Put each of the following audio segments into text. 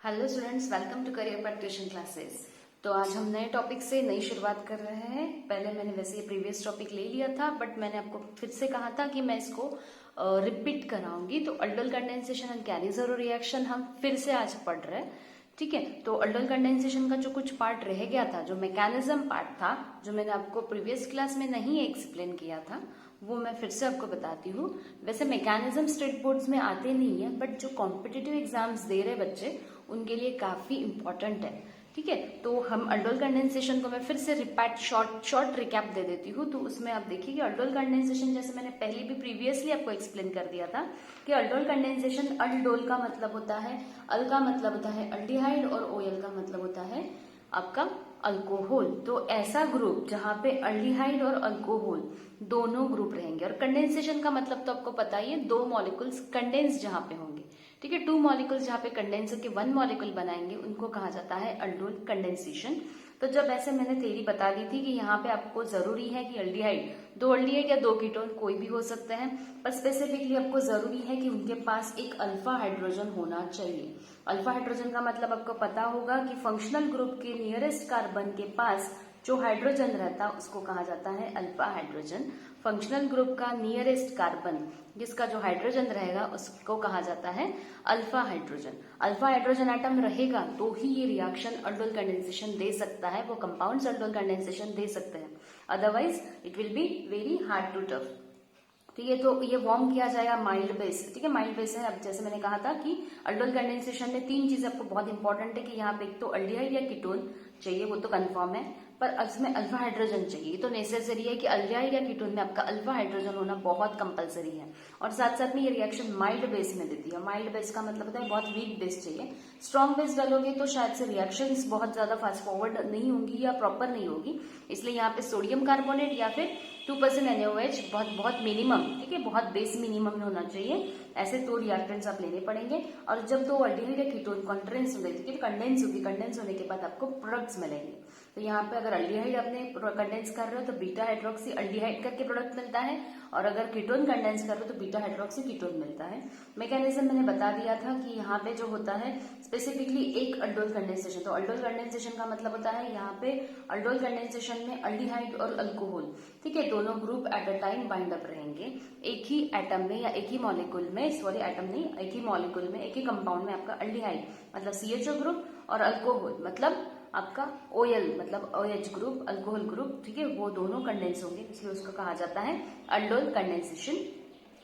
Hello students, welcome to career part tuition classes. तो आज हम नए टॉपिक से नई शुरुआत कर रहे हैं। पहले मैंने वैसे ये प्रीवियस टॉपिक ले लिया था, बट मैंने आपको फिर से कहा था कि मैं इसको रिपीट कराऊंगी। तो अल्डोल कंडेंसेशन एंड कैरिजर रिएक्शन हम फिर से आज पढ़ रहे हैं। ठीक है, तो अल्डोल कंडेंसेशन का जो कुछ पार्ट रह गया था, जो मैकेनिज्म पार्ट था, जो मैंने आपको प्रीवियस क्लास में नहीं एक्सप्लेन किया था, वो मैं फिर से आपको बताती हूँ। वैसे मैकेनिज्म स्टेट बोर्ड्स में आते नहीं है, बट जो कॉम्पिटिटिव एग्जाम्स दे रहे बच्चे उनके लिए काफी इंपॉर्टेंट है। ठीक है, तो हम अल्डोल कंडेंसेशन को मैं फिर से शॉर्ट रिकैप दे देती हूँ। तो उसमें आप देखिए कि अल्डोल कंडेंसेशन, जैसे मैंने पहले भी प्रीवियसली आपको एक्सप्लेन कर दिया था कि अल्डोल कंडेंसेशन, अल्डोल का मतलब होता है, अल का मतलब होता है अल्डिहाइड और ओएल का मतलब होता है आपका अल्कोहल। तो ऐसा ग्रुप जहां पे अल्डिहाइड और अल्कोहल दोनों ग्रुप रहेंगे। और कंडेंसेशन का मतलब तो आपको पता ही है, दो मॉलिक्यूल्स कंडेंस जहां पे होंगे। ठीक है, टू मॉलिक्यूल्स जहां पे कंडेंसर के वन मॉलिक्यूल बनाएंगे उनको कहा जाता है अल्डोल कंडेंसेशन। तो जब ऐसे मैंने थ्योरी बता दी थी कि यहाँ पे आपको जरूरी है कि अल्डिहाइड, दो अल्डिहाइड या दो कीटोन कोई भी हो सकते हैं, पर स्पेसिफिकली आपको जरूरी है कि उनके पास एक अल्फा हाइड्रोजन होना चाहिए। अल्फा हाइड्रोजन का मतलब आपको पता होगा कि फंक्शनल ग्रुप के नियरेस्ट कार्बन के पास जो हाइड्रोजन रहता उसको कहा जाता है अल्फा हाइड्रोजन। फंक्शनल ग्रुप का नियरेस्ट कार्बन जिसका जो हाइड्रोजन रहेगा उसको कहा जाता है alpha hydrogen. Alpha hydrogen atom रहेगा तो ही ये रिएक्शन अल्डोल कंडेंसेशन दे सकता है, वो कंपाउंड्स अल्डोल कंडेंसेशन दे सकते हैं, otherwise it will be very hard to tough. ठीक है, तो ये वार्म किया जाएगा माइल्ड बेस। ठीक है, माइल्ड बेस है। अब जैसे मैंने कहा था कि अल्डोल कंडेंसेशन में तीन चीजें आपको बहुत इंपॉर्टेंट है कि यहाँ पे एक तो अल्डिहाइड या कीटोन चाहिए, वो तो कंफर्म है, पर इसमें अल्फा हाइड्रोजन चाहिए। तो नेसेसरी है कि अल्डिहाइड या कीटोन में आपका अल्फा हाइड्रोजन होना बहुत कंपलसरी है। और साथ साथ में ये रिएक्शन माइल्ड बेस में देती है। माइल्ड बेस का मतलब होता है बहुत वीक बेस चाहिए। स्ट्रॉन्ग बेस डालोगे तो शायद से रिएक्शंस बहुत ज्यादा फास्ट फॉरवर्ड नहीं होंगी या प्रॉपर नहीं होगी। इसलिए यहाँ पे सोडियम कार्बोनेट या फिर 2% NaOH बहुत बहुत मिनिमम, ठीक है, बहुत बेस मिनिमम में होना चाहिए। ऐसे दो रिएक्टेंट्स आप लेने पड़ेंगे। और जब दो अल्डिहाइड या कीटोन कंडेंस होंगे, ठीक है, कंडेंस होगी, कंडेंस होने के बाद आपको प्रोडक्ट्स मिलेंगे। तो यहाँ पे अगर अल्डिहाइड अपने कंडेंस कर रहे हो तो बीटा हाइड्रोक्सी अल्डिहाइड करके प्रोडक्ट मिलता है, और अगर कीटोन कंडेंस कर रहे हो तो बीटा हाइड्रोक्सी कीटोन मिलता है। मैकेनिज्म मैंने बता दिया था कि यहाँ पे जो होता है स्पेसिफिकली एक अल्डोल कंडेंसेशन। तो अल्डोल कंडेंसेशन का मतलब होता है यहाँ पे अल्डोल कंडेंसेशन में अल्डिहाइड और अल्कोहल, ठीक है, दोनों group at a time bind up रहेंगे एक ही एटम में या एक ही मॉलिक्यूल में, सॉरी एटम नहीं, एक ही मॉलिक्यूल में, एक ही कंपाउंड में। आपका अल्डिहाइड मतलब CHO ग्रुप और अल्कोहल मतलब आपका OL मतलब OH ग्रुप, अल्कोहल ग्रुप, ठीक है, वो दोनों कंडेंस होंगे, इसलिए उसको कहा जाता है अल्डोल कंडेंसेशन।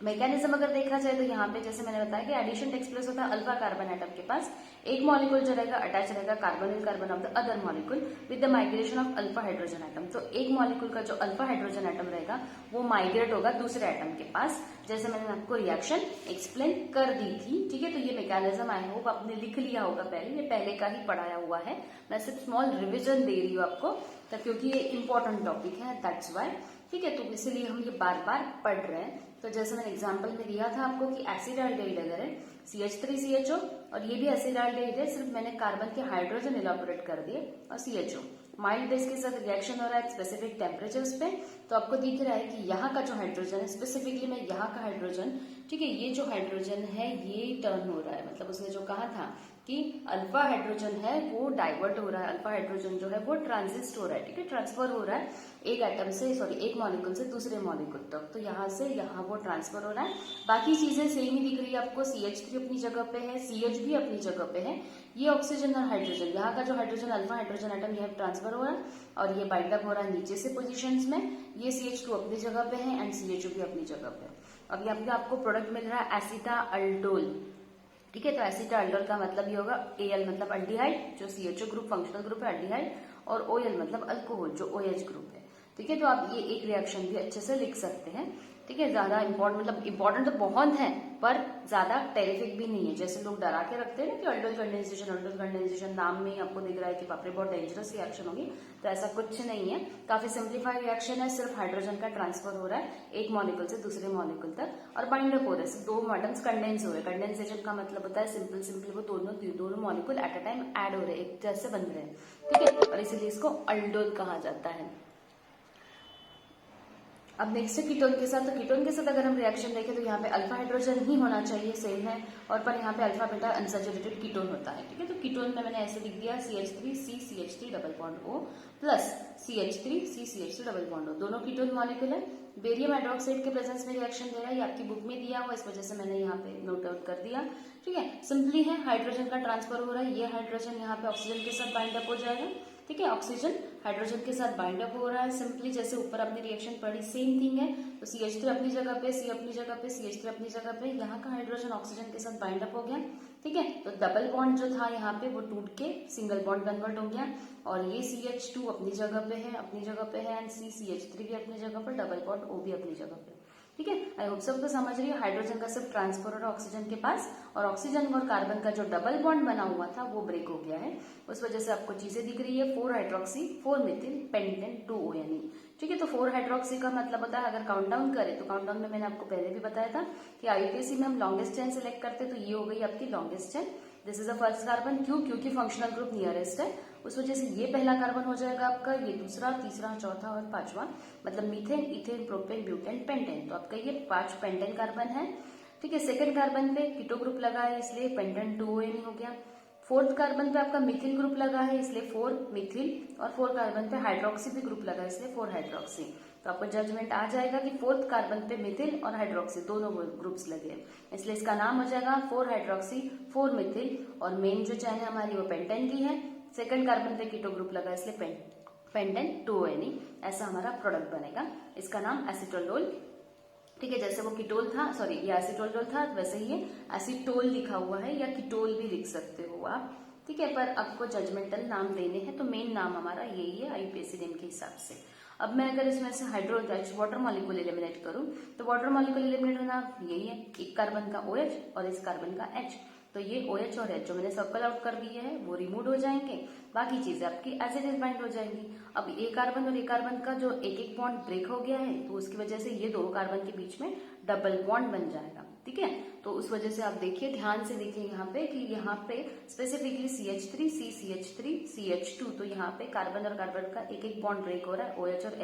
मैकेनिज्म अगर देखा जाए तो यहाँ पे जैसे मैंने बताया कि एडिशन टेक्स प्लेस होता है अल्फा कार्बन एटम के पास। एक मॉलिक्यूल जो रहेगा अटैच रहेगा carbonyl carbon of the other molecule with the migration of alpha hydrogen atom. तो एक मॉलिक्यूल का जो अल्फा हाइड्रोजन एटम रहेगा वो माइग्रेट होगा दूसरे एटम के पास, जैसे मैंने आपको रिएक्शन एक्सप्लेन कर दी थी। ठीक है, तो ये मैकेनिज्म आई होप आपने लिख लिया होगा पहले, ये पहले का ही पढ़ाया हुआ है, मैं सिर्फ स्मॉल रिविजन दे रही हूँ आपको, क्योंकि ये इंपॉर्टेंट टॉपिक है, दैट्स वाई। ठीक है, तो इसीलिए हम ये बार बार पढ़ रहे हैं। तो जैसे मैंने एग्जांपल में दिया था आपको कि एसिडाल्डिहाइड अगर है CH3CHO, और ये भी एसिडाल्डिहाइड है, सिर्फ मैंने कार्बन के हाइड्रोजन इलेबोरेट कर दिए और CHO माइल्ड बेस के साथ रिएक्शन हो रहा है स्पेसिफिक टेम्परेचर्स पे। तो आपको दिख रहा है कि यहाँ का जो हाइड्रोजन है, स्पेसिफिकली मैं यहाँ का हाइड्रोजन, ठीक है, ये जो हाइड्रोजन है ये टर्न हो रहा है, मतलब उसने जो कहा था कि अल्फा हाइड्रोजन है वो डाइवर्ट हो रहा है, अल्फा हाइड्रोजन जो है वो ट्रांजिस्ट हो रहा है, ठीक है, ट्रांसफर हो रहा है एक एटम से, सॉरी एक मॉलिक्यूल से दूसरे मॉलिक्यूल तक। तो यहाँ से यहाँ वो ट्रांसफर हो रहा है। बाकी चीजें सेम ही दिख रही है आपको, CH3 अपनी जगह पे है, CH भी अपनी जगह पे है। ये ऑक्सीजन और हाइड्रोजन, यहाँ का जो हाइड्रोजन अल्फा हाइड्रोजन एटम यह ट्रांसफर हो रहा है और ये बाइंड अप हो रहा है नीचे से पोजिशन में। ये CH2 अपनी जगह पे है एंड CHO भी अपनी जगह पे है। अब यहाँ पे आपको प्रोडक्ट मिल रहा है एसिटाल्डोल। ठीक है, तो एसिटाल्डोल का मतलब ये होगा Al मतलब अल्डिहाइड जो CHO ग्रुप फंक्शनल ग्रुप है अल्डिहाइड, और OL मतलब अल्कोहल जो OH ग्रुप है। ठीक है, तो आप ये एक रिएक्शन भी अच्छे से लिख सकते हैं। ठीक है, ज्यादा इंपॉर्टेंट मतलब इंपॉर्टेंट तो बहुत है पर ज्यादा टेरिफिक भी नहीं है, जैसे लोग डरा के रखते हैं ना कि अल्डोल कंडेंसेशन नाम में ही आपको दिख रहा है कि बाप रे बहुत डेंजरस रिएक्शन होगी, तो ऐसा कुछ नहीं है, काफी सिंप्लीफाइड रिएक्शन है। सिर्फ हाइड्रोजन का ट्रांसफर हो रहा है एक मॉलिक्यूल से दूसरे मॉलिक्यूल तक और बाइंड अप हो रहा है, दो एटम्स कंडेंस हो रहे हैं। कंडेंसेशन का मतलब होता है सिंपल वो दोनों molecule at a time add हो रहे हैं, एक जैसे बन रहे हैं। ठीक है, और इसीलिए इसको अल्डोल कहा जाता है। अब नेक्स्ट है कीटोन के साथ। तो कीटोन के साथ अगर हम रिएक्शन देखें तो यहाँ पे अल्फा हाइड्रोजन ही होना चाहिए, सेम है, और पर यहाँ पे अल्फा बीटा अनसैचुरेटेड कीटोन होता है। ठीक है, तो कीटोन में मैंने ऐसे लिख दिया CH3CCH3 double bond O plus CH3CCH3 double bond O, दोनों कीटोन मॉलिक्यूल है। बेरियम हाइड्रोक्साइड के प्रेजेंस में रिएक्शन दे रहा है, ये आपकी बुक में दिया हुआ, इस वजह से मैंने यहाँ पे नोट आउट कर दिया। ठीक है, सिंपली है, हाइड्रोजन का ट्रांसफर हो रहा है, ये हाइड्रोजन यहाँ पे ऑक्सीजन के साथ बाइंड अप हो जाएगा। ठीक है, ऑक्सीजन हाइड्रोजन के साथ बाइंड अप हो रहा है, सिंपली जैसे ऊपर आपने रिएक्शन पढ़ी सेम थिंग है। तो CH3 अपनी जगह पे, C अपनी जगह पे, CH3 अपनी जगह पे, यहाँ का हाइड्रोजन ऑक्सीजन के साथ बाइंड अप हो गया। ठीक है, तो डबल बॉन्ड जो था यहाँ पे वो टूट के सिंगल बॉन्ड कन्वर्ट हो गया, और ये CH2 अपनी जगह पे है, एंड CH3 भी अपनी जगह पर, डबल बॉन्ड O भी अपनी जगह पे। ठीक है, आई होप सबको समझ रही है। हाइड्रोजन का सिर्फ ट्रांसफर हो रहा है ऑक्सीजन के पास, और ऑक्सीजन और कार्बन का जो डबल बॉन्ड बना हुआ था वो ब्रेक हो गया है, उस वजह से आपको चीजें दिख रही है 4 हाइड्रोक्सी 4 मिथिल पेंटेन 2 ONE। ठीक है, तो 4 हाइड्रोक्सी का मतलब होता है, अगर काउंट डाउन करें तो काउंट डाउन में मैंने आपको पहले भी बताया था कि IUPAC में हम लॉन्गेस्ट चेन सिलेक्ट करते, तो ये हो गई आपकी longest chain. This is a first carbon, क्यों? क्योंकि फंक्शनल ग्रुप नियरेस्ट है, उस वजह से ये पहला कार्बन हो जाएगा आपका, ये दूसरा, तीसरा, चौथा और पांचवा, मतलब methane, ethane, propane, butane, pentane, तो आपका ये 5 पेंटेन कार्बन है। ठीक है, सेकंड कार्बन पे कीटो ग्रुप लगा है, इसलिए पेंटेन 2 ONE हो गया। फोर्थ कार्बन पे आपका मिथिल ग्रुप लगा है, इसलिए 4 मिथिल, और 4 कार्बन पे हाइड्रोक्सी भी ग्रुप लगा है, इसलिए 4 हाइड्रोक्सी। तो आपको जजमेंट आ जाएगा कि फोर्थ कार्बन पे मिथिल और हाइड्रोक्सी दोनों ग्रुप्स लगे हैं, इसलिए इसका नाम हो जाएगा 4 हाइड्रोक्सी 4 मिथिल, और मेन जो चैन है हमारी वो पेंटेन की है। सेकंड कार्बन पे कीटो ग्रुप लगा, इसलिए पेंटेन 2 ONE, ऐसा हमारा प्रोडक्ट बनेगा, इसका नाम एसिटोलोल। ठीक है, जैसे वो कीटोल था, सॉरी ये एसिटोलोल था, वैसे ही ये एसिटोल लिखा हुआ है, या कीटोल भी लिख सकते हो आप। ठीक है, पर आपको जजमेंटल नाम देने हैं, तो मेन नाम हमारा यही है IUPAC नेम के हिसाब से। अब मैं अगर इसमें से वाटर मॉलिक्यूल एलिमिनेट करूं, तो वाटर मॉलिक्यूल एलिमिनेट होना यही है, एक कार्बन का OH और इस कार्बन का H, तो ये OH और H जो मैंने सर्कल आउट कर दिए है वो रिमूव हो जाएंगे, बाकी चीजें आपकी एज इट इज बाइंड हो जाएंगी। अब ए कार्बन और ए कार्बन का जो एक एक बॉन्ड ब्रेक हो गया है, तो उसकी वजह से ये दो कार्बन के बीच में डबल बॉन्ड बन जाएगा। ठीक है, तो उस वजह से आप देखिए, ध्यान से देखिए यहाँ पे कि यहाँ पे स्पेसिफिकली CH3 CCH3 CH2, तो यहाँ पे कार्बन और कार्बन का एक एक बॉन्ड ब्रेक हो रहा है, OH और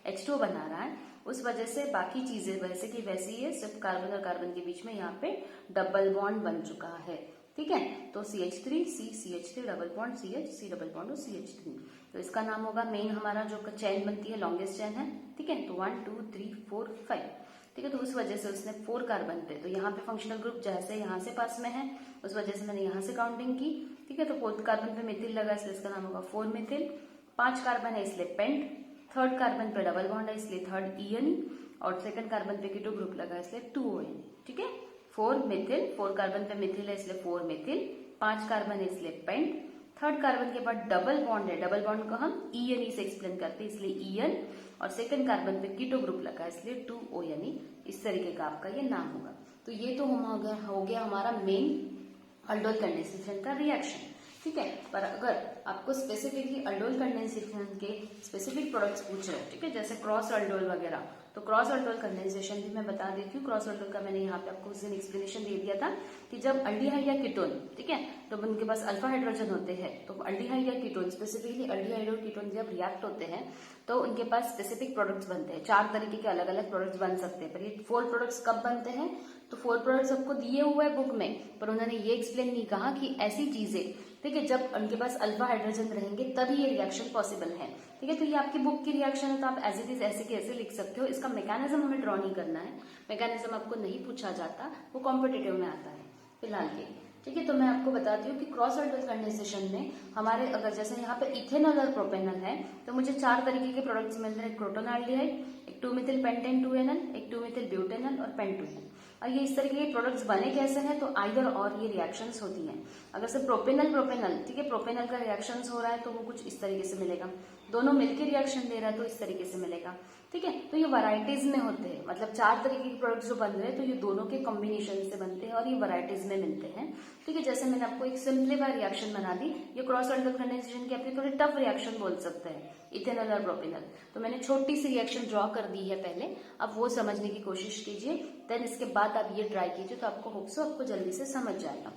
H2 बना रहा है, उस वजह से बाकी चीजें वैसे की वैसी है, सिर्फ कार्बन और कार्बन के बीच में यहाँ पे डबल बॉन्ड बन चुका है। ठीक है, तो CH3 CH3 double bond C double bond और CH3, तो इसका नाम होगा मेन, हमारा जो चैन बनती है लॉन्गेस्ट चैन है। ठीक है, तो 1 2 3 4 5। ठीक है, तो उस वजह से उसने 4 कार्बन पे, तो यहाँ पे फंक्शनल ग्रुप जैसे यहाँ से पास में है, उस वजह से मैंने यहाँ से काउंटिंग की। ठीक है, तो 4th कार्बन पे मिथिल लगा, इसलिए इसका नाम होगा 4 मिथिल। 5 कार्बन है इसलिए पेंट, 3rd कार्बन पे डबल बॉन्ड है इसलिए 3rd EN, और 2nd कार्बन पे कीटो ग्रुप लगा इसलिए 2 ONE। ठीक है, 4 मिथिल, 4 कार्बन पे मिथिल है इसलिए 4 मिथिल, 5 कार्बन है इसलिए पेंट, 3rd कार्बन के बाद डबल बॉन्ड है, डबल बॉन्ड को हम ENE से एक्सप्लेन करते हैं इसलिए EN, और 2nd कार्बन पे कीटो ग्रुप लगा इसलिए 2 ONE, इस तरीके का आपका ये नाम होगा। तो ये तो हो गया हमारा मेन अल्डोल कंडेंसेशन का रिएक्शन। ठीक है, पर अगर आपको स्पेसिफिकली अल्डोल कंडेंसेशन के स्पेसिफिक प्रोडक्ट्स पूछ रहे हैं, ठीक है, जैसे क्रॉस अल्डोल वगैरह, तो क्रॉस अल्डोल कंडेंसेशन भी मैं बता देती हूँ। क्रॉस अल्डोल का मैंने यहाँ पे आपको उस दिन एक्सप्लेनेशन दे दिया था कि जब अल्डिहाइड या कीटोन, ठीक है, तो उनके पास अल्फा हाइड्रोजन होते हैं, तो अल्डिहाइड या कीटोन, स्पेसिफिकली अल्डिहाइड और कीटोन जब रिएक्ट होते हैं तो उनके पास स्पेसिफिक प्रोडक्ट्स बनते हैं। 4 तरीके के अलग अलग प्रोडक्ट्स बन सकते हैं, पर ये 4 प्रोडक्ट्स कब बनते हैं, तो 4 प्रोडक्ट्स आपको दिए हुए है बुक में, पर उन्होंने ये एक्सप्लेन नहीं कहा कि ऐसी चीजें, ठीक है, जब उनके पास अल्फा हाइड्रोजन रहेंगे तभी ये रिएक्शन पॉसिबल है। ठीक है, तो ये आपकी बुक की रिएक्शन है, तो आप एज इट इज ऐसे के ऐसे लिख सकते हो, इसका मैकेनिज्म हमें ड्रॉ नहीं करना है, मैकेनिज्म आपको नहीं पूछा जाता, वो कॉम्पिटिटिव में आता है फिलहाल के। ठीक है, तो मैं आपको बताती हूँ कि क्रॉस अल्डोल कंडेंसेशन में हमारे अगर जैसे यहाँ पे इथेनॉल और प्रोपेनॉल है, तो मुझे 4 तरीके के प्रोडक्ट्स मिल रहे हैं, क्रोटोनाल्डिहाइड, एक 2 मिथिल पेंटेन 2NL, एक 2 मिथिल ब्यूटेनॉल और पेंटोनॉल। और ये इस तरीके के प्रोडक्ट्स बने कैसे हैं, तो आइदर और ये रिएक्शंस होती हैं। अगर से प्रोपेनल, ठीक है, प्रोपेनल का रिएक्शंस हो रहा है तो वो कुछ इस तरीके से मिलेगा, दोनों मिलकर रिएक्शन दे रहा है तो इस तरीके से मिलेगा। ठीक है, तो ये वैरायटीज में होते हैं, मतलब 4 तरीके के प्रोडक्ट्स जो बन रहे हैं तो ये दोनों के कॉम्बिनेशन से बनते हैं और ये वैरायटीज में मिलते हैं। ठीक है, जैसे मैंने आपको एक सिंप्लीफाई रिएक्शन बना दी, ये क्रॉस अल्डोल कंडेंसेशन की अपनी थोड़ी टफ रिएक्शन बोल सकते हैं, इथेनॉल और प्रोपेनॉल। तो मैंने छोटी सी रिएक्शन ड्रॉ कर दी है पहले, अब वो समझने की कोशिश कीजिए, देन इसके बाद आप ये ट्राई कीजिए, तो आपको होप सो आपको जल्दी से समझ जाएगा।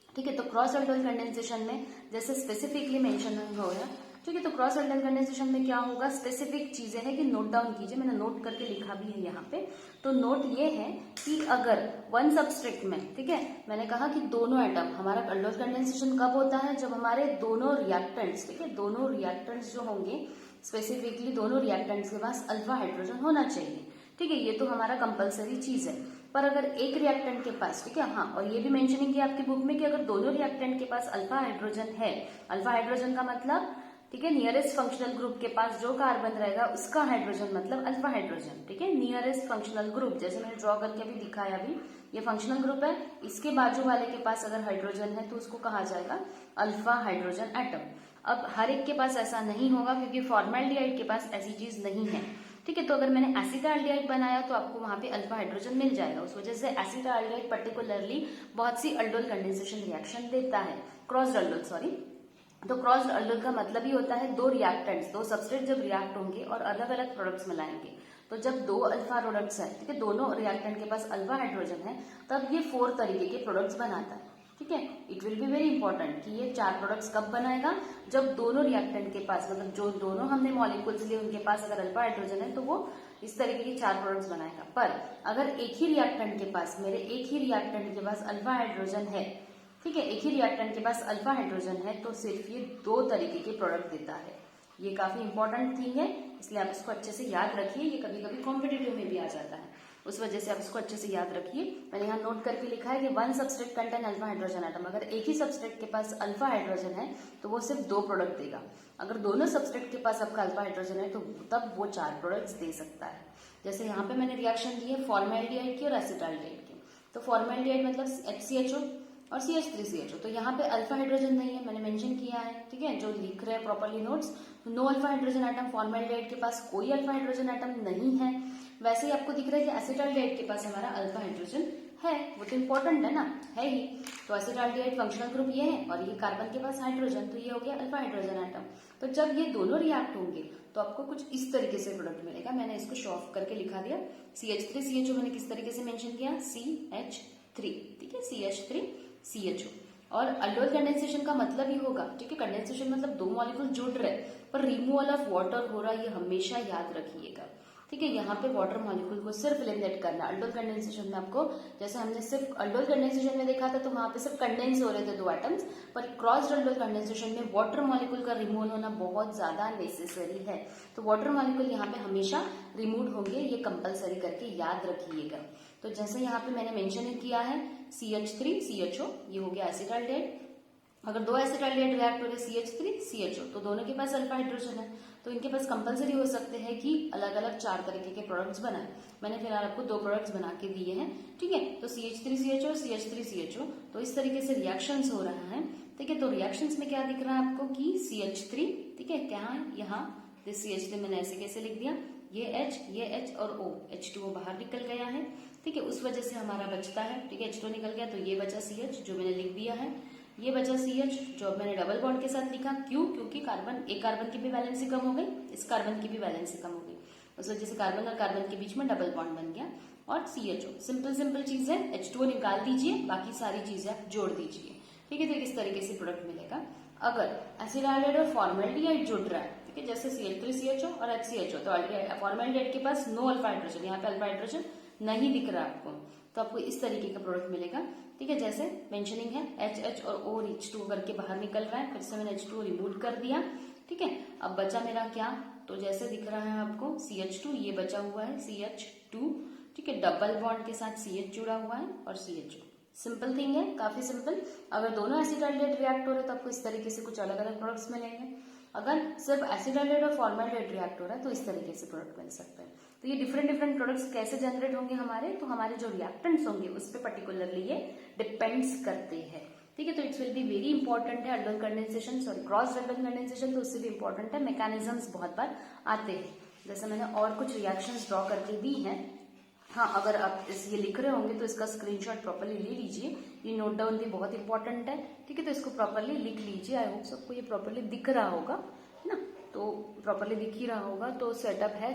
ठीक है, तो क्रॉस अल्डोल कंडेंसेशन में जैसे स्पेसिफिकली मेंशन हो गया ठीक है। तो क्रॉस एल्डिहाइड कंडेंसेशन में क्या होगा, स्पेसिफिक चीजें हैं कि नोट डाउन कीजिए, मैंने नोट करके लिखा भी है यहाँ पे। तो नोट ये है कि अगर वन सबस्ट्रेट में, ठीक है, मैंने कहा कि दोनों एटम, हमारा एल्डिहाइड कंडेंसेशन कब होता है, जब हमारे दोनों रिएक्टेंट्स, ठीक है, दोनों रिएक्टेंट्स जो होंगे, स्पेसिफिकली दोनों रिएक्टेंट्स के पास अल्फा हाइड्रोजन होना चाहिए, ठीक है, ये तो हमारा कंपलसरी चीज है। पर अगर एक रिएक्टेंट के पास, ठीक है, हाँ, और ये भी मेंशनिंग किया आपकी बुक में कि अगर दोनों रिएक्टेंट के पास अल्फा हाइड्रोजन है, अल्फा हाइड्रोजन का मतलब, ठीक है, नियरेस्ट फंक्शनल ग्रुप के पास जो कार्बन रहेगा उसका हाइड्रोजन मतलब अल्फा हाइड्रोजन, ठीक है, नियरेस्ट फंक्शनल ग्रुप, जैसे मैंने ड्रॉ करके अभी दिखाया, अभी ये फंक्शनल ग्रुप है, इसके बाजू वाले के पास अगर हाइड्रोजन है तो उसको कहा जाएगा अल्फा हाइड्रोजन एटम। अब हर एक के पास ऐसा नहीं होगा क्योंकि फॉर्मेल्डिहाइड के पास ऐसी चीज नहीं है, ठीक है। तो अगर मैंने एसिटाल्डिहाइड बनाया तो आपको वहां पे अल्फा हाइड्रोजन मिल जाएगा। उस वजह से एसिटाल्डिहाइड पर्टिकुलरली बहुत सी अल्डोल कंडेंसेशन रिएक्शन देता है, क्रॉस्ड अल्डोल, सॉरी। तो क्रॉस्ड अल्डोल का मतलब ही होता है दो रिएक्टेंट्स, दो सबस्ट्रेट जब रिएक्ट होंगे और अलग अलग प्रोडक्ट्स मिलाएंगे, तो जब दो अल्फा प्रोडक्ट्स है, ठीक है, दोनों रिएक्टेंट के पास अल्फा हाइड्रोजन है, तब ये 4 तरीके के प्रोडक्ट्स बनाता है, ठीक है। It will be very important कि ये 4 प्रोडक्ट्स कब बनाएगा, जब दोनों रिएक्टेंट के पास, मतलब जो दोनों हमने मॉलिक्यूल्स लिए उनके पास अगर अल्फा हाइड्रोजन है तो वो इस तरीके के 4 प्रोडक्ट्स बनाएगा। पर अगर एक ही रिएक्टेंट के पास, मेरे एक ही रिएक्टेंट के पास अल्फा हाइड्रोजन है, ठीक है, एक ही रिएक्टेंट के पास अल्फा हाइड्रोजन है, तो सिर्फ ये 2 तरीके के प्रोडक्ट देता है। ये काफी इंपॉर्टेंट थिंग है, इसलिए आप इसको अच्छे से याद रखिए, ये कभी कभी कॉम्पिटिटिव में भी आ जाता है, उस वजह से आप इसको अच्छे से याद रखिए। मैंने यहाँ नोट करके लिखा है कि one substrate contain alpha hydrogen atom, अगर एक ही सबस्ट्रेट के पास अल्फा हाइड्रोजन है तो वो सिर्फ 2 प्रोडक्ट देगा, अगर दोनों सबस्ट्रेट के पास आपका अल्फा हाइड्रोजन है तो तब वो 4 प्रोडक्ट्स दे सकता है। जैसे यहाँ पे मैंने रिएक्शन दी है फॉर्मेल्डिहाइड की और एसिटाल्डिहाइड की। तो फॉर्मेल्डिहाइड मतलब HCHO और CH3CHO, तो यहाँ पे अल्फा हाइड्रोजन नहीं है, मैंने मेंशन किया है, ठीक है, जो लिख रहे हैं properly notes, no alpha hydrogen atom, formaldehyde के पास कोई अल्फा हाइड्रोजन एटम नहीं है। वैसे ही आपको दिख रहा है कि एसिटाल्डिहाइड के पास हमारा अल्फा हाइड्रोजन है, वो तो इंपॉर्टेंट है ना, है ही। तो एसिटाल्डिहाइड फंक्शनल ग्रुप ये है और ये कार्बन के पास हाइड्रोजन, तो ये हो गया अल्फा हाइड्रोजन एटम। तो जब ये दोनों रिएक्ट होंगे तो आपको कुछ इस तरीके से प्रोडक्ट मिलेगा, मैंने इसको शो ऑफ करके लिखा दिया। CH3CHO मैंने किस तरीके से मेंशन किया, CH3, ठीक है, CH3CHO। और अल्डोल कंडेंसेशन का मतलब ही होगा, ठीक है, कंडेंसेशन मतलब 2 मॉलिक्यूल जुड़ रहे पर रिमूवल ऑफ वाटर हो रहा है, ये हमेशा याद रखिएगा, ठीक है। यहाँ पे वाटर मॉलिक्यूल को सिर्फ एलिमिनेट करना, अल्डोल कंडेंसेशन में आपको, जैसे हमने सिर्फ अल्डोल कंडेंसेशन में देखा था तो वहां पे सिर्फ कंडेंस हो रहे थे 2 एटम्स, पर क्रॉस्ड अल्डोल कंडेंसेशन में वाटर मॉलिक्यूल का रिमूवल होना बहुत ज्यादा नेसेसरी है। तो वाटर मॉलिक्यूल यहाँ पे हमेशा रिमूव होंगे, ये कंपलसरी करके याद रखिएगा। तो जैसे यहाँ पे मैंने मेंशन किया है CH3CHO, ये हो गया एसिटाल्डिहाइड। अगर 2 एसिटाल्डिहाइड रिएक्ट हो रहे CH3CHO तो दोनों के पास अल्फा हाइड्रोजन है, तो इनके पास कंपलसरी हो सकते हैं कि अलग अलग 4 तरीके के प्रोडक्ट्स बनाए। मैंने फिलहाल आपको 2 प्रोडक्ट्स बना के दिए हैं, ठीक है। तो CH3CHO CH3CHO, तो इस तरीके से रिएक्शंस हो रहा है, ठीक है। तो रिएक्शंस में क्या दिख रहा है आपको कि CH3, ठीक है, क्या है यहाँ CH3 मैंने ऐसे कैसे लिख दिया, ये H और O, H2O बाहर निकल गया है, ठीक है, उस वजह से हमारा बचता है, ठीक है, H2 निकल गया तो ये बचा CH जो मैंने लिख दिया है, ये बचा CH जो अब मैंने डबल बॉन्ड के साथ लिखा, क्यों, क्योंकि कार्बन, एक कार्बन की भी वैलेंसी कम हो गई, इस कार्बन की भी वैलेंसी कम हो गई, उस वजह से कार्बन और कार्बन के बीच में डबल बॉन्ड बन गया। और CHO, सिंपल चीज है, H2O निकाल दीजिए, बाकी सारी चीजें आप जोड़ दीजिए, ठीक है। तो इस तरीके से प्रोडक्ट मिलेगा। अगर एसिटाल्डिहाइड और फॉर्मेल्डिहाइड जुड़ रहा है, ठीक है, जैसे CH3CHO और HCHO, तो फॉर्मेल्डिहाइड के पास नो अल्फा हाइड्रोजन, यहाँ पे अल्फा हाइड्रोजन नहीं दिख रहा आपको, तो आपको इस तरीके का प्रोडक्ट मिलेगा, ठीक है। जैसे मेंशनिंग है H और O H2O करके बाहर निकल रहा है, फिर से मैंने H2O रिमूव कर दिया, ठीक है। अब बचा मेरा क्या, तो जैसे दिख रहा है आपको CH2, ये बचा हुआ है CH2, ठीक है, डबल बॉन्ड के साथ CH जुड़ा हुआ है और CHO। सिंपल थिंग है, काफी सिंपल। अगर दोनों एसिटाल्डिहाइड रिएक्ट हो रहे तो आपको इस तरीके से कुछ अलग अलग प्रोडक्ट्स मिलेंगे। अगर सिर्फ एसिटाल्डिहाइड और फॉर्मेल्डिहाइड रिएक्ट हो रहा है तो इस तरीके से प्रोडक्ट मिल सकते हैं। तो ये डिफरेंट प्रोडक्ट्स कैसे जनरेट होंगे हमारे, तो हमारे जो रिएक्टेंट्स होंगे उस पर पर्टिकुलरली ये डिपेंड्स करते हैं, ठीक है। तो it's will be very important है aldol condensation, sorry cross aldol condensation, तो उससे भी इंपॉर्टेंट है। मैकेनिज्म्स बहुत बार आते हैं, जैसे मैंने और कुछ रिएक्शंस ड्रॉ करके दी हैं। हाँ, अगर आप ये लिख रहे होंगे तो इसका स्क्रीनशॉट प्रॉपर्ली ले लीजिए, ये नोट डाउन भी बहुत इंपॉर्टेंट है, ठीक है। तो इसको प्रॉपर्ली लिख लीजिए, आई होप सबको ये प्रॉपर्ली दिख रहा होगा, है ना, तो प्रॉपर्ली दिख ही रहा होगा। तो सेटअप है,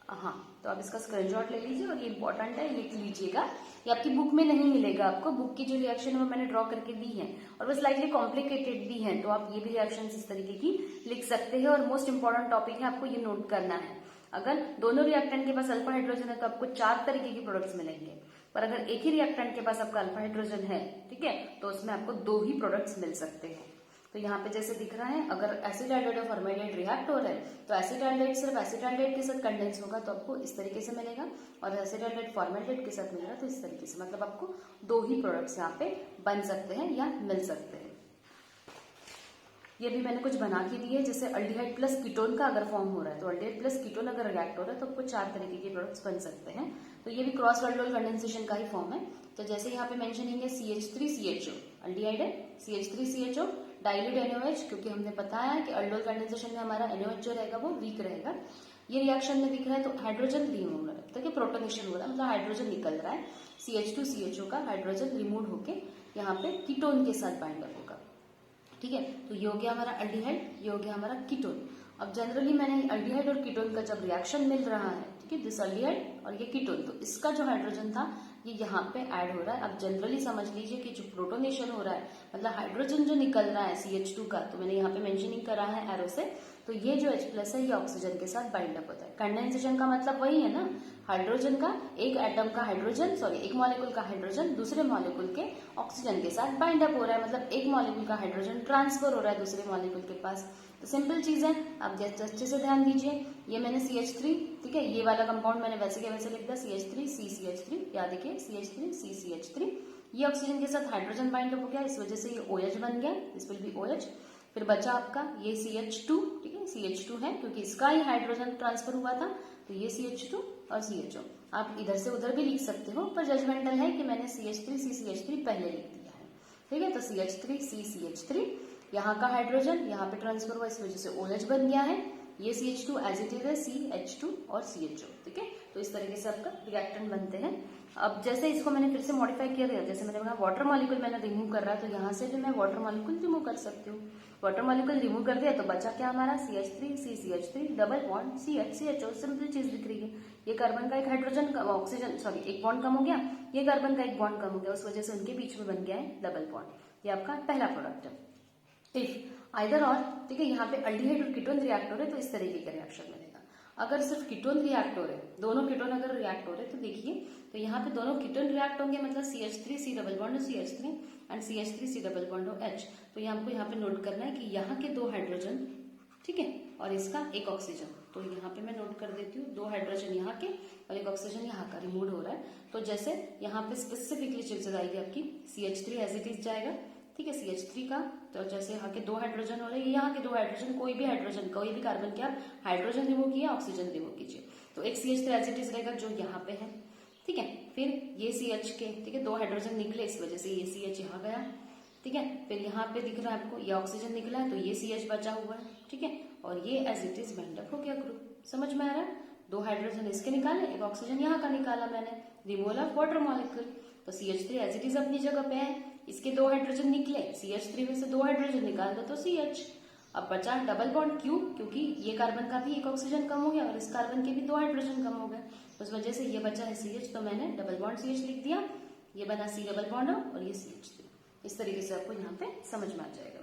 हाँ, तो आप इसका स्क्रीनशॉट ले लीजिए और ये इंपॉर्टेंट है, लिख लीजिएगा, ये आपकी बुक में नहीं मिलेगा आपको। बुक की जो रिएक्शन है वो मैंने ड्रॉ करके दी है और वो स्लाइटली कॉम्प्लिकेटेड भी है, तो आप ये भी रिएक्शन इस तरीके की लिख सकते हैं। और मोस्ट इंपॉर्टेंट टॉपिक है, आपको ये नोट करना है, अगर दोनों रिएक्टेंट के पास अल्फा हाइड्रोजन है तो आपको 4 तरीके के प्रोडक्ट्स मिलेंगे, पर अगर एक ही रिएक्टेंट के पास आपका अल्फा हाइड्रोजन है, ठीक है, तो उसमें आपको 2 ही प्रोडक्ट्स मिल सकते हैं। तो यहाँ पे जैसे दिख रहा है, अगर एसिटाल्डेहाइड और फॉर्मेल्डिहाइड रिएक्ट हो रहा है तो एसिटाल्डेहाइड सिर्फ एसिटाल्डेहाइड के साथ कंडेंस होगा तो आपको इस तरीके से मिलेगा, और एसिटाल्डेहाइड फॉर्मेल्डिहाइड के साथ मिलेगा तो इस तरीके से, मतलब आपको 2 ही प्रोडक्ट्स यहाँ पे बन सकते हैं या मिल सकते हैं। ये भी मैंने कुछ बना के दी है, जैसे अल्डिहाइड प्लस कीटोन का अगर फॉर्म हो रहा है तो अल्डिहाइड प्लस कीटोन अगर रिएक्ट हो रहा है तो आपको 4 तरीके के प्रोडक्ट्स बन सकते हैं। तो ये भी क्रॉस वर्ल्डोल कंडेंसेशन का ही फॉर्म है। तो जैसे यहाँ पे मेंशन है CH3CHO अल्डिहाइड है, CH3CHO डाइल्यूट NaOH, क्योंकि हमने बताया है कि अल्डोल कंडेंसेशन में हमारा NaOH जो रहेगा वो वीक रहेगा। ये रिएक्शन में दिख रहा है तो हाइड्रोजन रिमूव हो रहा है, तो प्रोटोनेशन हो रहा है, मतलब हाइड्रोजन निकल रहा है। CH2CHO का हाइड्रोजन रिमूव होके यहाँ पे कीटोन के साथ बाइंड अप होगा, ठीक है। तो ये हो गया हमारा अल्डिहाइड, ये हो गया हमारा कीटोन। अब जनरली मैंने अल्डिहाइड और कीटोन का जब रिएक्शन मिल रहा है, ठीक है, दिस अल्डिहाइड और ये कीटोन, तो इसका जो हाइड्रोजन था ये यहाँ पे ऐड हो रहा है। अब जनरली समझ लीजिए कि जो प्रोटोनेशन हो रहा है, मतलब हाइड्रोजन जो निकल रहा है CH2 का, तो मैंने यहाँ पे मेंशनिंग करा है एरो से, तो ये जो H+ है ये ऑक्सीजन के साथ बाइंड अप होता है। कंडेंसेशन का मतलब वही है ना, हाइड्रोजन का एक एटम का हाइड्रोजन, एक मॉलिक्यूल का हाइड्रोजन दूसरे मॉलिक्यूल के ऑक्सीजन के साथ बाइंड अप हो रहा है, मतलब एक मॉलिक्यूल का हाइड्रोजन ट्रांसफर हो रहा है दूसरे मॉलिक्यूल के पास। तो सिंपल चीज है, आप अच्छे से ध्यान दीजिए। ये मैंने CH3, ठीक है, ये वाला कंपाउंड मैंने वैसे के वैसे लिख दिया CH3CCH3, याद देखिए CH3CCH3, ये ऑक्सीजन के साथ हाइड्रोजन बाइंड अप हो गया, इस वजह से ये OH बन गया, दिस विल बी OH। फिर बचा आपका ये CH2, ठीक है, CH2 है क्योंकि इसका ही हाइड्रोजन ट्रांसफर हुआ था, तो ये CH2 और CHO। आप इधर से उधर भी लिख सकते हो, पर जजमेंटल है कि मैंने CH3CCH3 पहले लिख दिया है, ठीक है। तो CH3CCH3, यहाँ का हाइड्रोजन यहाँ पे ट्रांसफर हुआ, इस वजह से OH बन गया है। ये CH2 एज इट इज है, CH2 और CHO, ठीक है। तो इस तरीके से आपका रिएक्टेंट बनते हैं। अब जैसे इसको मैंने फिर से मॉडिफाई किया है, जैसे मैंने कहा वाटर मॉलिक्यूल मैंने रिमूव कर रहा है, तो यहाँ से भी मैं वाटर मॉलिक्यूल रिमूव कर सकती हूँ। वाटर मॉलिक्यूल रिमूव कर दिया तो बचा क्या हमारा CH3CCH3 double bond CH simple चीज दिख रही है। ये कार्बन का एक हाइड्रोजन ऑक्सीजन एक बॉन्ड कम हो गया, ये कार्बन का एक बॉन्ड कम हो गया, उस वजह से उनके बीच में बन गया है डबल बॉन्ड। ये आपका पहला प्रोडक्ट है। इफ आइदर और, ठीक है, यहाँ पे अल्डिहाइड और कीटोन रिएक्ट हो रहे तो इस तरीके का रिएक्शन मिलेगा। अगर सिर्फ कीटोन रिएक्ट हो रहे, दोनों कीटोन अगर रिएक्ट हो रहे तो देखिए, तो यहाँ पे दोनों कीटोन रिएक्ट होंगे, मतलब CH3C double bond CH3 and CH3C double bond H। तो ये हमको यहाँ पे नोट करना है कि यहाँ के 2 हाइड्रोजन, ठीक है, और इसका एक ऑक्सीजन, तो यहाँ पे मैं नोट कर देती हूँ 2 हाइड्रोजन यहाँ के और एक ऑक्सीजन यहाँ का रिमूव हो रहा है। तो जैसे यहाँ पे स्पेसिफिकली चीज आएगी आपकी CH3 एज इट इज जाएगा, ठीक है, CH3 का, तो जैसे यहाँ के 2 हाइड्रोजन हो रहे हैं, यहाँ के 2 हाइड्रोजन, कोई भी हाइड्रोजन, कोई भी कार्बन के आप हाइड्रोजन रिमूव किया, ऑक्सीजन रिमूव कीजिए, तो एक CH3 एज इट इज रहेगा जो यहाँ पे है, ठीक है। फिर ये CH के, ठीक है, 2 हाइड्रोजन निकले, इस वजह से ये CH यहाँ गया, ठीक है। फिर यहाँ पे दिख रहा है आपको ये ऑक्सीजन निकला है, तो ये CH बचा हुआ है, ठीक है, और ये as it is bind up हो गया ग्रुप। समझ में आ रहा है? 2 हाइड्रोजन इसके निकाले, एक ऑक्सीजन यहाँ का निकाला मैंने, रिमूवल ऑफ वाटर मॉलिक्यूल। तो CH3 एज इट इज अपनी जगह पे है, इसके 2 हाइड्रोजन निकले, CH3 में से 2 हाइड्रोजन निकाल दो तो CH। अब बचा डबल बॉन्ड, क्यों? क्योंकि ये कार्बन का भी एक ऑक्सीजन कम हो गया और इस कार्बन के भी 2 हाइड्रोजन कम हो गए, उस वजह से ये बचा है CH, तो मैंने डबल बॉन्ड CH लिख दिया, ये बना C डबल बॉन्ड और ये CH3। इस तरीके से आपको यहाँ पे समझ में आ जाएगा।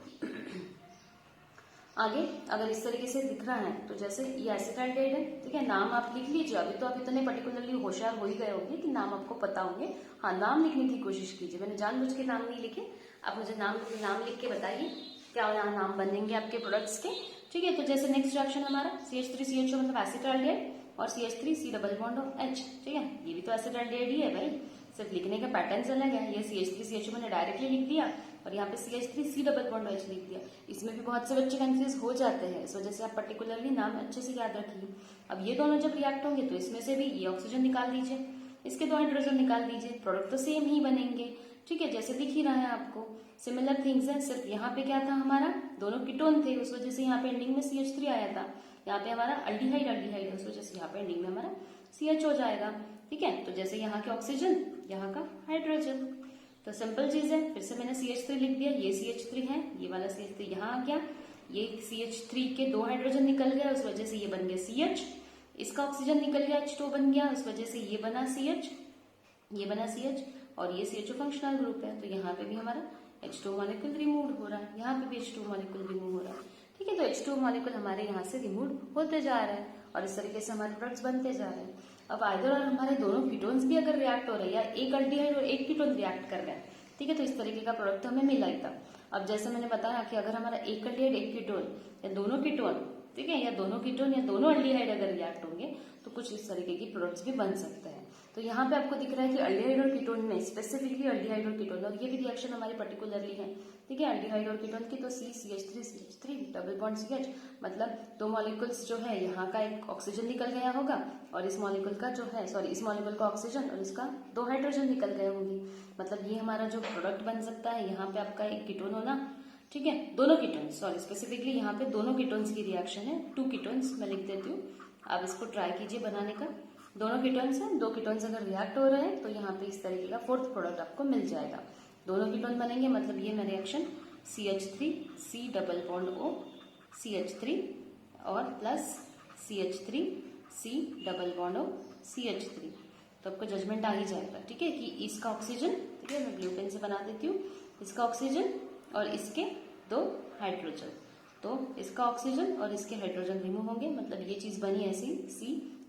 आगे अगर इस तरीके से दिख रहा है तो जैसे ये एसिटाल्डेहाइड है, ठीक है, नाम आप लिख लीजिए। अभी तो आप इतने पर्टिकुलरली होशियार हो ही गए होंगे कि नाम आपको पता होंगे। हाँ, नाम लिखने की कोशिश कीजिए, मैंने जानबूझ के नाम नहीं लिखे, आप मुझे नाम लिख के बताइए क्या यहाँ नाम बनेंगे आपके प्रोडक्ट्स के, ठीक है। तो जैसे नेक्स्ट रिएक्शन हमारा CH3CHO मतलब एसिटाल्डेहाइड और CH3C डबल बॉन्ड H, ठीक है, ये भी तो एसिटाल्डेहाइड ही है भाई, सिर्फ लिखने का पैटर्न अलग है। ये CH3CHO मैंने डायरेक्टली लिख दिया और यहाँ पे CH3C डबल बॉन्ड H लिख दिया। इसमें भी बहुत से बच्चे कंफ्यूज हो जाते हैं, इस वजह से आप पर्टिकुलरली नाम अच्छे से याद रखिए। अब ये दोनों जब रिएक्ट होंगे तो इसमें से भी ये ऑक्सीजन निकाल दीजिए, इसके 2 हाइड्रोजन निकाल दीजिए, प्रोडक्ट तो सेम ही बनेंगे, ठीक है, जैसे दिख ही रहा है आपको। सिमिलर थिंग्स है, सिर्फ यहाँ पे क्या था हमारा, दोनों कीटोन थे, उस वजह से यहाँ पे एंडिंग में CH3 आया था। यहाँ पे हमारा अल्डिहाइड, उस वजह से यहाँ पे एंडिंग में हमारा CH हो जाएगा, ठीक है। तो जैसे यहाँ के ऑक्सीजन, यहाँ का हाइड्रोजन, तो सिंपल चीज है। फिर से मैंने CH3 लिख दिया, ये CH3 है, ये वाला CH3 यहाँ आ गया, ये CH3 के 2 हाइड्रोजन निकल गया, उस वजह से ये बन गया CH, इसका ऑक्सीजन निकल गया H2 बन गया, उस वजह से ये बना CH, ये बना CH और ये CHO फंक्शनल ग्रुप है, तो यहाँ पे भी हमारा H2 मॉलिक्यूल रिमूव हो रहा है, यहाँ पे भी H2 मॉलिक्यूल रिमूव हो रहा है। ठीक है, तो H2 मॉलिक्यूल हमारे यहाँ से रिमूव होते जा रहे हैं और इस तरीके से हमारे प्रोडक्ट्स बनते जा रहे हैं। अब आइदर और हमारे दोनों कीटोन्स भी अगर रिएक्ट हो रहे हैं या एक अल्डिहाइड और एक कीटोन रिएक्ट कर रहे हैं, ठीक है, तो इस तरीके का प्रोडक्ट हमें मिला ही था। अब जैसे मैंने बताया कि अगर हमारा एक अल्डिहाइड एक कीटोन या दोनों कीटोन, ठीक है, या दोनों कीटोन या दोनों अल्डिहाइड अगर रिएक्ट होंगे तो कुछ इस तरीके की प्रोडक्ट्स भी बन सकते हैं। तो यहाँ पे आपको दिख रहा है कि अल्डिहाइड और कीटोन में स्पेसिफिकली अल्डिहाइड और कीटोन, और ये भी रिएक्शन हमारी पर्टिकुलरली है, ठीक है, अल्डिहाइड और कीटोन की, तो CH3 डबल बॉन्ड CH, मतलब दो मॉलिक्यूल्स जो है यहाँ का एक ऑक्सीजन निकल गया होगा और इस मॉलिक्यूल का जो है, सॉरी, इस मॉलिक्यूल का ऑक्सीजन और इसका दो हाइड्रोजन निकल गए होंगे, मतलब ये हमारा जो प्रोडक्ट बन सकता है, यहाँ पे आपका एक कीटोन होना, ठीक है, दोनों कीटोन्स, सॉरी स्पेसिफिकली यहाँ पे दोनों कीटोन्स की रिएक्शन है, 2 कीटोन्स मैं लिख देती हूँ, आप इसको ट्राई कीजिए बनाने का। दोनों कीटोन्स हैं, 2 कीटोन्स अगर रिएक्ट हो रहे हैं तो यहाँ पे इस तरीके का फोर्थ प्रोडक्ट आपको मिल जाएगा। दोनों कीटोन बनेंगे, मतलब ये मेरा reaction CH3 C double bond O CH3 और plus CH3 C double bond O CH3, तो आपको जजमेंट आ ही जाएगा, ठीक है, कि इसका ऑक्सीजन, ठीक है, मैं ब्लू पेन से बना देती हूँ, इसका ऑक्सीजन और इसके दो हाइड्रोजन, तो इसका ऑक्सीजन और इसके हाइड्रोजन रिमूव होंगे, मतलब ये चीज बनी ऐसी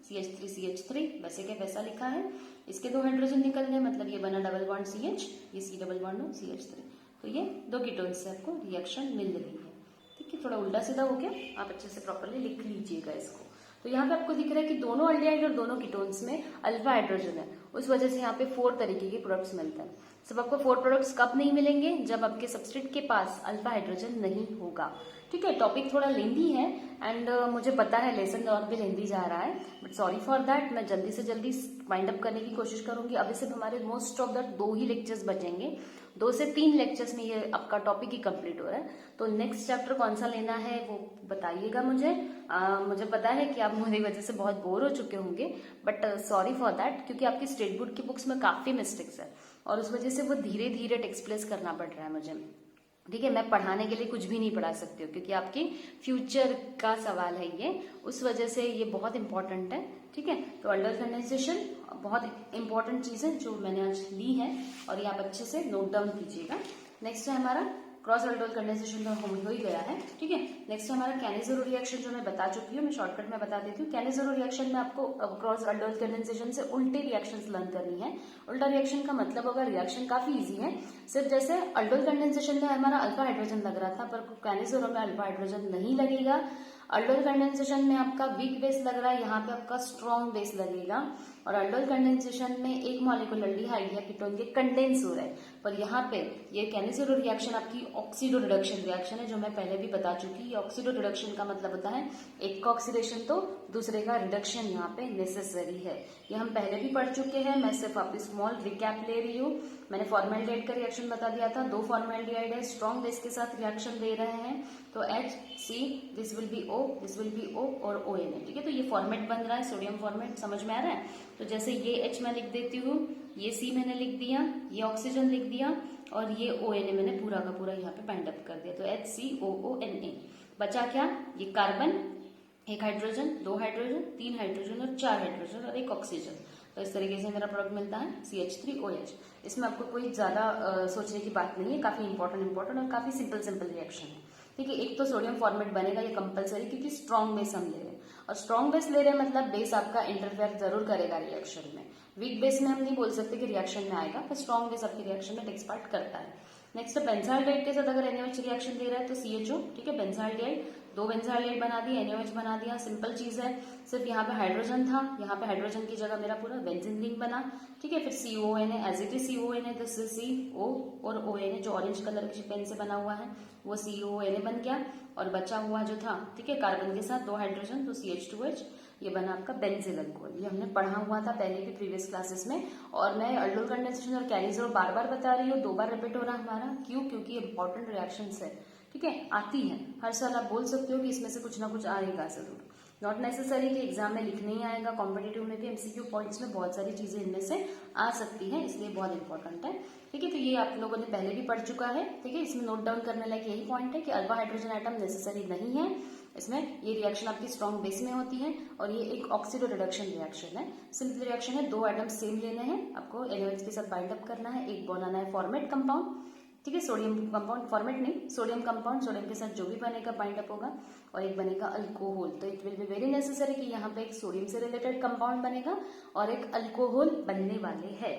CH3 वैसे के वैसा लिखा है, इसके दो हाइड्रोजन निकल गए, मतलब ये बना डबल बॉन्ड CH, ये C double bond O CH3, तो ये दो कीटोन से आपको रिएक्शन मिल रही है, ठीक है, थोड़ा उल्टा सीधा हो गया, आप अच्छे से प्रॉपरली लिख लीजिएगा इसको। तो यहाँ पे आपको दिख रहा है कि दोनों अल्डिहाइड और दोनों कीटोन्स में अल्फा हाइड्रोजन है, उस वजह से यहाँ पे 4 तरीके के प्रोडक्ट्स मिलते हैं। सब आपको 4 प्रोडक्ट्स कब नहीं मिलेंगे, जब आपके सबस्ट्रेट के पास अल्फा हाइड्रोजन नहीं होगा, ठीक है। टॉपिक थोड़ा लेंदी है एंड मुझे पता है लेसन और भी लेंदी जा रहा है, बट सॉरी फॉर दैट, मैं जल्दी से जल्दी वाइंड अप करने की कोशिश करूंगी। अभी सिर्फ हमारे most of that 2 he lectures बचेंगे, 2 से 3 लेक्चर्स में ये आपका टॉपिक ही कंप्लीट हो रहा है। तो नेक्स्ट चैप्टर कौन सा लेना है वो बताइएगा मुझे। मुझे पता है कि आप मेरी वजह से बहुत बोर हो चुके होंगे, बट सॉरी फॉर दैट, क्योंकि आपकी स्टेट बोर्ड की बुक्स में काफी मिस्टेक्स है और उस वजह से वो धीरे धीरे टेक्स्ट प्लेस करना पड़ रहा है मुझे, ठीक है। मैं पढ़ाने के लिए कुछ भी नहीं पढ़ा सकती हूँ क्योंकि आपके फ्यूचर का सवाल है ये, उस वजह से ये बहुत इंपॉर्टेंट है, ठीक है। तो अल्डोल कंडेंसेशन बहुत इंपॉर्टेंट चीज है जो मैंने आज ली है और ये आप अच्छे से नोट डाउन कीजिएगा। नेक्स्ट है हमारा क्रॉस अल्डोल कंडेंसेशन, तो हो ही गया है, ठीक है। नेक्स्ट हमारा कैनिज़ेरो रिएक्शन जो मैं बता चुकी हूँ, मैं शॉर्टकट में बता देती हूँ। कैनिज़ेरो रिएक्शन में आपको क्रॉस अल्डोल कंडेंसेशन से उल्टे रिएक्शंस लर्न करनी है। उल्टा रिएक्शन का मतलब होगा रिएक्शन काफी इजी है, सिर्फ जैसे अल्डोल कंडेंसेशन में हमारा अल्फा हाइड्रोजन लग रहा था, पर कैनिज़ेरो में अल्फा हाइड्रोजन नहीं लगेगा। अल्डोल कंडेंसेशन में आपका वीक बेस लग रहा है, यहाँ पे आपका स्ट्रॉन्ग बेस लगेगा। और अल्डोल कंडेंसेशन में एक मॉलिक्यूल अल्डिहाइड या कीटोन के कंडेंस हो रहा है, पर यहाँ पे ये कैनिज़ेरो रिएक्शन आपकी ऑक्सीडो रिडक्शन रिएक्शन है, जो मैं पहले भी बता चुकी। ये ऑक्सीडो रिडक्शन का मतलब होता है एक का ऑक्सीडेशन तो दूसरे का रिडक्शन यहाँ पे नेसेसरी है, ये हम पहले भी पढ़ चुके हैं। मैं सिर्फ आपकी स्मॉल रिकैप ले रही हूँ। मैंने फॉर्मेल्डिहाइड का रिएक्शन बता दिया था, 2 फॉर्मेल्डिहाइड है, स्ट्रॉन्ग बेस के साथ रिएक्शन दे रहे हैं, तो HC, this will be O, this will be O और ONA, ठीक है। तो ये फॉर्मेट बन रहा है, सोडियम फॉर्मेट, समझ में आ रहा है। तो जैसे ये H मैं लिख देती हूँ, ये C मैंने लिख दिया, ये ऑक्सीजन लिख दिया और ये ONA मैंने पूरा का पूरा यहाँ पे बाइंड अप कर दिया, तो HCOONA। बचा क्या, ये कार्बन, एक हाइड्रोजन, 2 हाइड्रोजन, 3 हाइड्रोजन और 4 हाइड्रोजन और एक ऑक्सीजन। तो इस तरीके से मेरा प्रोडक्ट मिलता है CH3OH। इसमें आपको कोई ज्यादा सोचने की बात नहीं है, काफी इंपॉर्टेंट और काफी सिंपल रिएक्शन है, ठीक है। एक तो सोडियम फॉर्मेट बनेगा, ये कंपलसरी, क्योंकि स्ट्रॉन्ग बेस हम ले रहे हैं और स्ट्रॉन्ग बेस ले रहे हैं मतलब बेस आपका इंटरफेयर जरूर करेगा रिएक्शन में। वीक बेस में हम नहीं बोल सकते कि रिएक्शन में आएगा, पर स्ट्रॉन्ग बेस आपकी रिएक्शन में टेक्स पार्ट करता है। नेक्स्ट बेंजाल्डिहाइड के साथ अगर NaOH रिएक्शन दे रहा है तो CHO, ठीक है, बेंजाल्डिहाइड, 2 बेंजाल्डिहाइड बना दिया, NaOH बना दिया, सिंपल चीज है। सिर्फ यहाँ पे हाइड्रोजन था, यहाँ पे हाइड्रोजन की जगह मेरा पूरा बेंजीन रिंग बना, ठीक है। फिर CONA, as it is CONA, this is CO और ONA जो ऑरेंज कलर के पेन से बना हुआ है वो CONA बन गया और बचा हुआ जो था, ठीक है, कार्बन के साथ 2 हाइड्रोजन, तो CH2H, ये बना आपका बेंजील अल्कोहल। ये हमने पढ़ा हुआ था पहले भी प्रीवियस क्लासेस में, और मैं अल्डोल कंडेंसेशन और कैनिज़ेरो बार बार बता रही हूँ, 2 बार रिपीट हो रहा है हमारा, क्यों, क्योंकि इंपॉर्टेंट रिएक्शंस है, ठीक है, आती है हर साल। आप बोल सकते हो कि इसमें से कुछ ना कुछ आएगा जरूर, नॉट नेसेसरी कि एग्जाम में लिखने ही आएगा, कॉम्पिटेटिव में भी MCQ पॉइंट्स में बहुत सारी चीजें इनमें से आ सकती हैं, इसलिए बहुत इंपॉर्टेंट है, ठीक है। तो ये आप लोगों ने पहले भी पढ़ चुका है, ठीक है। इसमें नोट डाउन करने लायक यही पॉइंट है कि अल्फा हाइड्रोजन एटम नेसेसरी नहीं है, इसमें ये रिएक्शन आपकी स्ट्रॉन्ग बेस में होती है और ये एक ऑक्सीडो रिडक्शन रिएक्शन है। सिंपल रिएक्शन है, 2 एटम्स सेम लेने हैं, आपको NaOH के साथ बाइंड अप करना है, एक बनाना है फॉर्मेट कंपाउंड, ठीक है, सोडियम कंपाउंड, फॉर्मेट नहीं, सोडियम कंपाउंड, सोडियम के साथ जो भी बनेगा बाइंड अप होगा, और एक बनेगा अल्कोहल। तो it will be very necessary कि यहाँ पे एक सोडियम से रिलेटेड कंपाउंड बनेगा और एक अल्कोहल बनने वाले है।